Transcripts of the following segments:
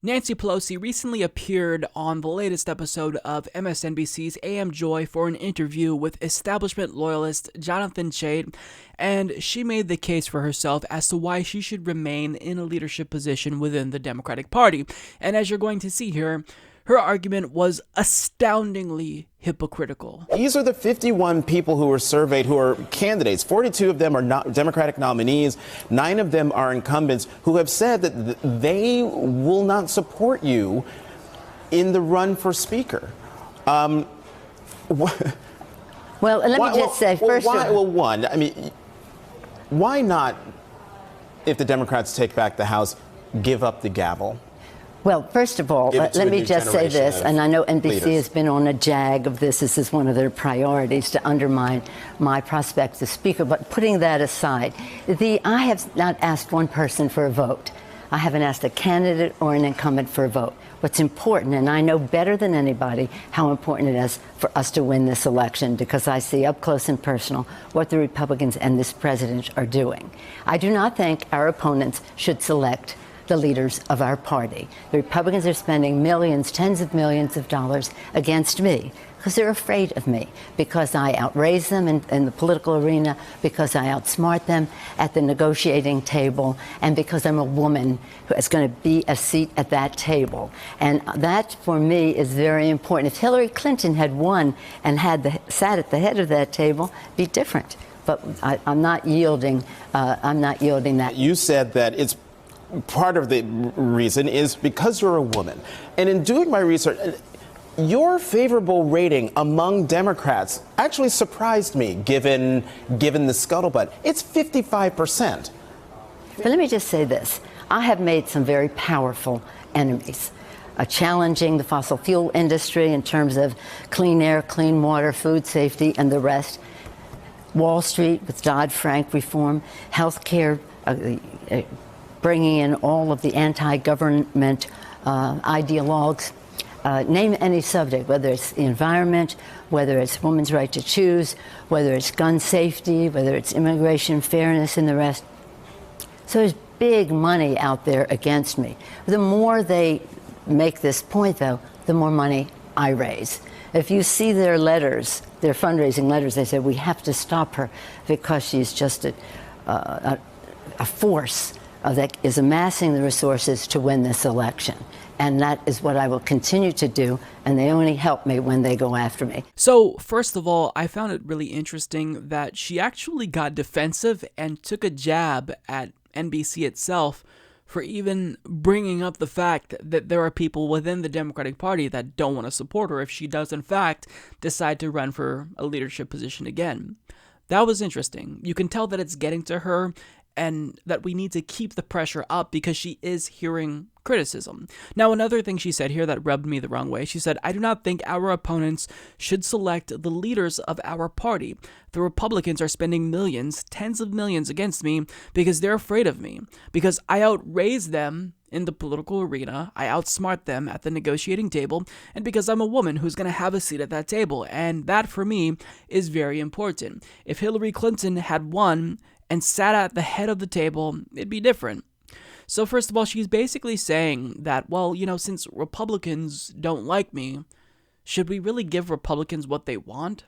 Nancy Pelosi recently appeared on the latest episode of MSNBC's AM Joy for an interview with establishment loyalist Jonathan Chait, and she made the case for herself as to why she should remain in a leadership position within the Democratic Party. And as you're going to see here, her argument was astoundingly hypocritical. These are the 51 people who were surveyed who are candidates. 42 of them are not Democratic nominees. 9 of them are incumbents who have said that they will not support you in the run for Speaker. Well, let me just say, first of all... Well, one, I mean, why not, if the Democrats take back the House, give up the gavel? Well, first of all, let me just say this, and I know NBC has been on a jag of this. This is one of their priorities, to undermine my prospects as Speaker. But putting that aside, I have not asked one person for a vote. I haven't asked a candidate or an incumbent for a vote. What's important, and I know better than anybody how important it is for us to win this election, because I see up close and personal what the Republicans and this president are doing. I do not think our opponents should select the leaders of our party. The Republicans are spending millions, tens of millions of dollars against me because they're afraid of me, because I outraise them in the political arena, because I outsmart them at the negotiating table, and because I'm a woman who is going to be a seat at that table. And that, for me, is very important. If Hillary Clinton had won and sat at the head of that table, it'd be different. But I'm not yielding. I'm not yielding that. You said that it's part of the reason is because you're a woman. And in doing my research, your favorable rating among Democrats actually surprised me, given the scuttlebutt. It's 55%. But let me just say this. I have made some very powerful enemies, challenging the fossil fuel industry in terms of clean air, clean water, food safety, and the rest. Wall Street with Dodd-Frank reform, health care, bringing in all of the anti-government ideologues. Name any subject, whether it's the environment, whether it's women's right to choose, whether it's gun safety, whether it's immigration fairness, and the rest. So there's big money out there against me. The more they make this point, though, the more money I raise. If you see their letters, their fundraising letters, they say we have to stop her because she's just a force that is amassing the resources to win this election. And that is what I will continue to do, and they only help me when they go after me. So, first of all, I found it really interesting that she actually got defensive and took a jab at NBC itself for even bringing up the fact that there are people within the Democratic Party that don't want to support her if she does, in fact, decide to run for a leadership position again. That was interesting. You can tell that it's getting to her, and that we need to keep the pressure up because she is hearing criticism. Now, another thing she said here that rubbed me the wrong way, she said, I do not think our opponents should select the leaders of our party. The Republicans are spending millions, tens of millions against me because they're afraid of me, because I outraise them in the political arena, I outsmart them at the negotiating table, and because I'm a woman who's going to have a seat at that table, and that for me is very important. If Hillary Clinton had won and sat at the head of the table, it'd be different. So first of all, she's basically saying that, well, since Republicans don't like me, should we really give Republicans what they want?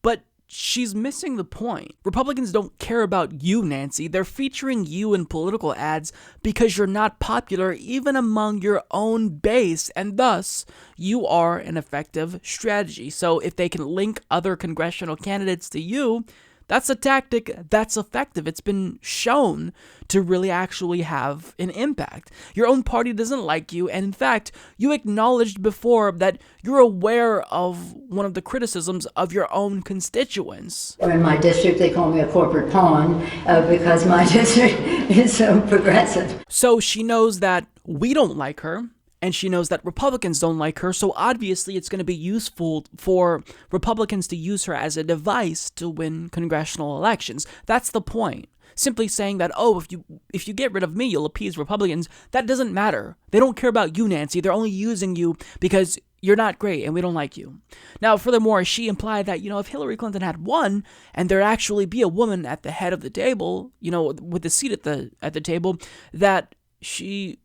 But she's missing the point. Republicans don't care about you, Nancy. They're featuring you in political ads because you're not popular even among your own base, and thus you are an effective strategy. So if they can link other congressional candidates to you, that's a tactic that's effective. It's been shown to really actually have an impact. Your own party doesn't like you, and in fact, you acknowledged before that you're aware of one of the criticisms of your own constituents. In my district, they call me a corporate pawn because my district is so progressive. So she knows that we don't like her, and she knows that Republicans don't like her, so obviously it's going to be useful for Republicans to use her as a device to win congressional elections. That's the point. Simply saying that, if you get rid of me, you'll appease Republicans, that doesn't matter. They don't care about you, Nancy. They're only using you because you're not great and we don't like you. Now, furthermore, she implied that, if Hillary Clinton had won and there'd actually be a woman at the head of the table, with the seat at the table, that she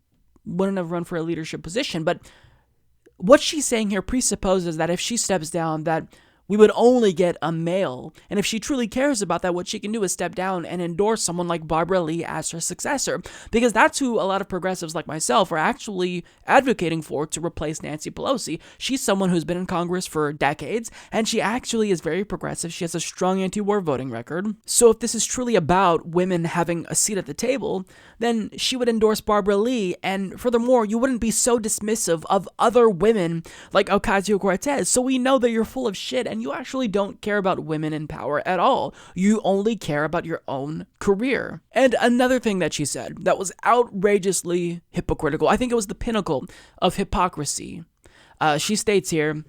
wouldn't have run for a leadership position. But what she's saying here presupposes that if she steps down, that we would only get a male. And if she truly cares about that, what she can do is step down and endorse someone like Barbara Lee as her successor. Because that's who a lot of progressives like myself are actually advocating for to replace Nancy Pelosi. She's someone who's been in Congress for decades, and she actually is very progressive. She has a strong anti-war voting record. So if this is truly about women having a seat at the table, then she would endorse Barbara Lee. And furthermore, you wouldn't be so dismissive of other women like Ocasio-Cortez. So we know that you're full of shit and you actually don't care about women in power at all. You only care about your own career. And another thing that she said that was outrageously hypocritical, I think it was the pinnacle of hypocrisy. She states here,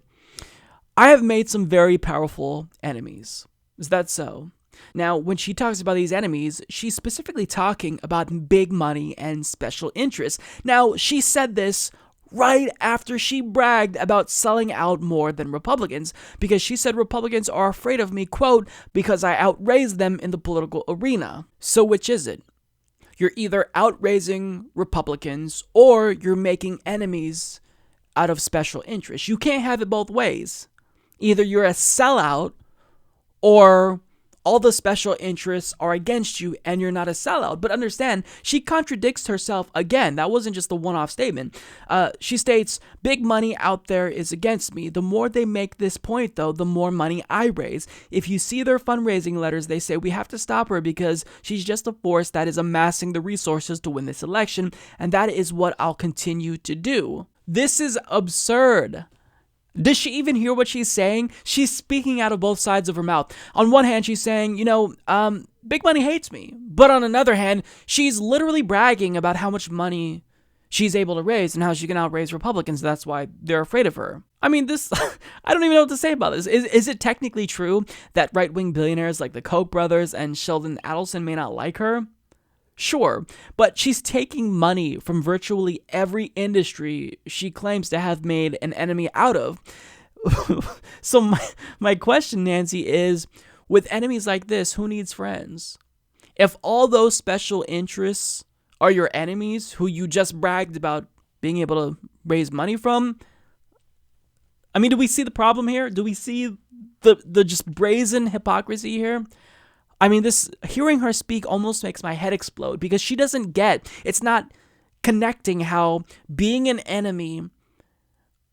"I have made some very powerful enemies." Is that so? Now, when she talks about these enemies, she's specifically talking about big money and special interests. Now, she said this right after she bragged about selling out more than Republicans, because she said Republicans are afraid of me, quote, because I outraised them in the political arena. So which is it? You're either outraising Republicans or you're making enemies out of special interests. You can't have it both ways. Either you're a sellout or all the special interests are against you and you're not a sellout. But understand, she contradicts herself again. That wasn't just a one-off statement. She states, "Big money out there is against me. The more they make this point, though, the more money I raise. If you see their fundraising letters, they say we have to stop her because she's just a force that is amassing the resources to win this election. And that is what I'll continue to do." This is absurd. Does she even hear what she's saying? She's speaking out of both sides of her mouth. On one hand, she's saying, big money hates me. But on another hand, she's literally bragging about how much money she's able to raise and how she can outraise Republicans. That's why they're afraid of her. I mean, this, I don't even know what to say about this. Is it technically true that right-wing billionaires like the Koch brothers and Sheldon Adelson may not like her? Sure, but she's taking money from virtually every industry she claims to have made an enemy out of. So my question, Nancy, is, with enemies like this, who needs friends? If all those special interests are your enemies who you just bragged about being able to raise money from, I mean, do we see the problem here? Do we see the just brazen hypocrisy here? I mean, hearing her speak almost makes my head explode because she doesn't get, it's not connecting how being an enemy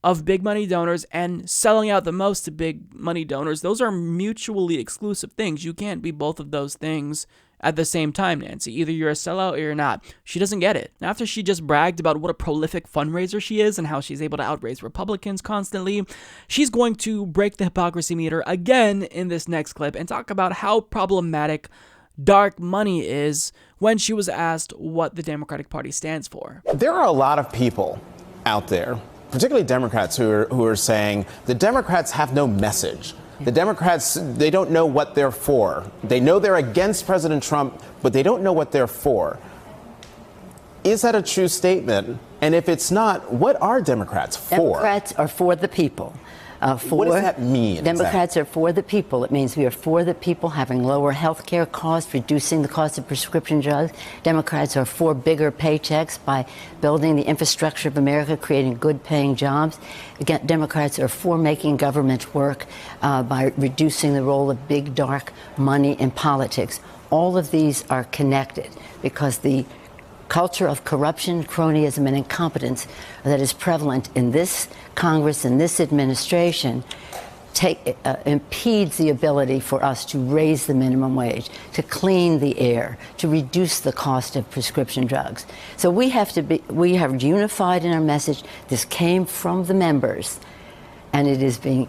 of big money donors and selling out the most to big money donors, those are mutually exclusive things. You can't be both of those things at the same time, Nancy. Either you're a sellout or you're not. She doesn't get it. After she just bragged about what a prolific fundraiser she is and how she's able to outraise Republicans constantly, she's going to break the hypocrisy meter again in this next clip and talk about how problematic dark money is when she was asked what the Democratic Party stands for. There are a lot of people out there, particularly Democrats, who are saying the Democrats have no message. The Democrats, they don't know what they're for. They know they're against President Trump, but they don't know what they're for. Is that a true statement? And if it's not, what are Democrats for? Democrats are for the people. What does that mean? Democrats are for the people. It means we are for the people having lower health care costs, reducing the cost of prescription drugs. Democrats are for bigger paychecks by building the infrastructure of America, creating good-paying jobs. Again, Democrats are for making government work by reducing the role of big, dark money in politics. All of these are connected because the culture of corruption, cronyism, and incompetence that is prevalent in this Congress and this administration impedes the ability for us to raise the minimum wage, to clean the air, to reduce the cost of prescription drugs. So we have unified in our message. This came from the members, and it is being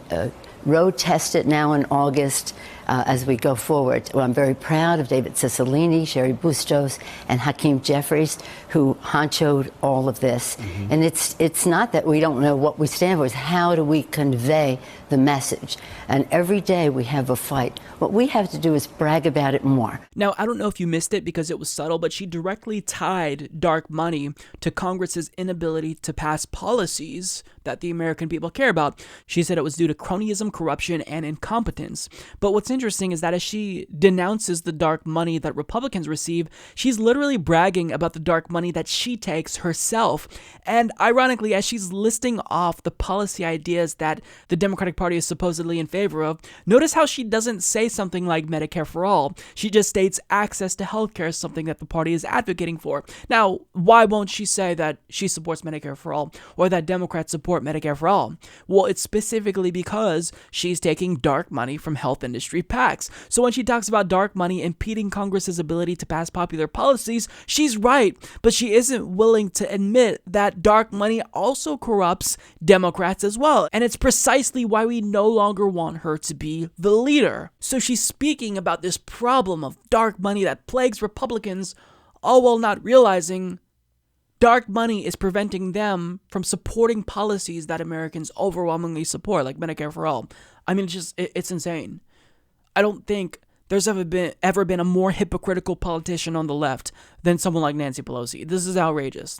road tested now in August. As we go forward. Well, I'm very proud of David Cicilline, Sherry Bustos, and Hakeem Jeffries, who honchoed all of this. Mm-hmm. And it's not that we don't know what we stand for, it's how do we convey the message. And every day we have a fight. What we have to do is brag about it more. Now, I don't know if you missed it because it was subtle, but she directly tied dark money to Congress's inability to pass policies that the American people care about. She said it was due to cronyism, corruption, and incompetence. But what's interesting is that as she denounces the dark money that Republicans receive, she's literally bragging about the dark money that she takes herself. And ironically, as she's listing off the policy ideas that the Democratic Party is supposedly in favor of, notice how she doesn't say something like Medicare for all. She just states access to healthcare is something that the party is advocating for. Now, why won't she say that she supports Medicare for all or that Democrats support Medicare for all? Well, it's specifically because she's taking dark money from health industry PACs. So when she talks about dark money impeding Congress's ability to pass popular policies, she's right, but she isn't willing to admit that dark money also corrupts Democrats as well. And it's precisely why we no longer want her to be the leader. So she's speaking about this problem of dark money that plagues Republicans, all while not realizing dark money is preventing them from supporting policies that Americans overwhelmingly support, like Medicare for all. I mean, it's insane. I don't think there's ever been a more hypocritical politician on the left than someone like Nancy Pelosi. This is outrageous.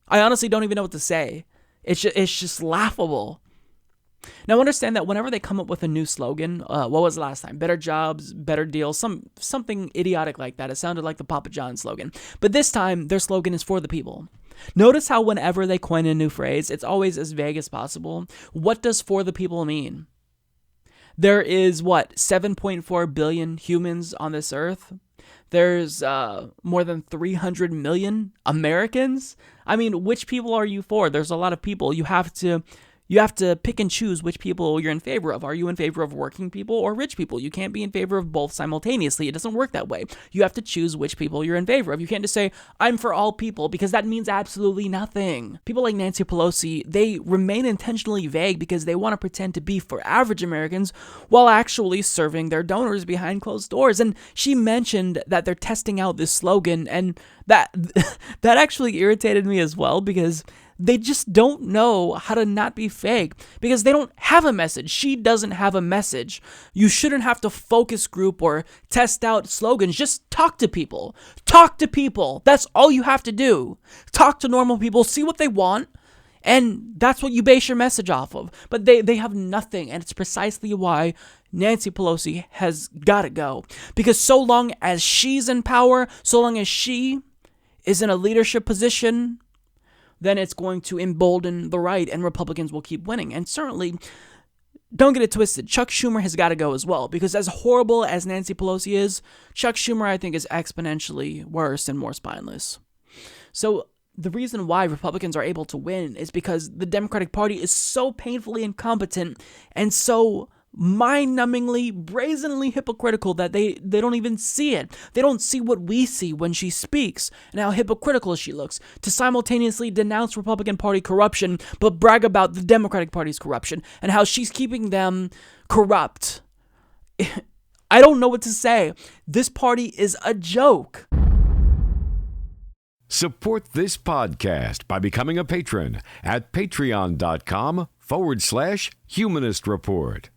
I honestly don't even know what to say. It's just laughable. Now understand that whenever they come up with a new slogan, what was the last time? Better jobs, better deals, something idiotic like that. It sounded like the Papa John slogan. But this time, their slogan is for the people. Notice how whenever they coin a new phrase, it's always as vague as possible. What does for the people mean? There is, 7.4 billion humans on this earth? There's more than 300 million Americans? I mean, which people are you for? There's a lot of people. You have to pick and choose which people you're in favor of. Are you in favor of working people or rich people? You can't be in favor of both simultaneously. It doesn't work that way. You have to choose which people you're in favor of. You can't just say, I'm for all people, because that means absolutely nothing. People like Nancy Pelosi, they remain intentionally vague because they want to pretend to be for average Americans while actually serving their donors behind closed doors. And she mentioned that they're testing out this slogan, and that actually irritated me as well, because they just don't know how to not be fake, because they don't have a message. She doesn't have a message. You shouldn't have to focus group or test out slogans. Just talk to people. Talk to people. That's all you have to do. Talk to normal people, see what they want, and that's what you base your message off of. But they have nothing, and it's precisely why Nancy Pelosi has got to go. Because so long as she's in power, so long as she is in a leadership position, then it's going to embolden the right, and Republicans will keep winning. And certainly, don't get it twisted, Chuck Schumer has got to go as well, because as horrible as Nancy Pelosi is, Chuck Schumer, I think, is exponentially worse and more spineless. So the reason why Republicans are able to win is because the Democratic Party is so painfully incompetent and so mind-numbingly, brazenly hypocritical that they don't even see it. They don't see what we see when she speaks and how hypocritical she looks, to simultaneously denounce Republican Party corruption but brag about the Democratic Party's corruption and how she's keeping them corrupt. I don't know what to say. This party is a joke. Support this podcast by becoming a patron at patreon.com/Humanist Report.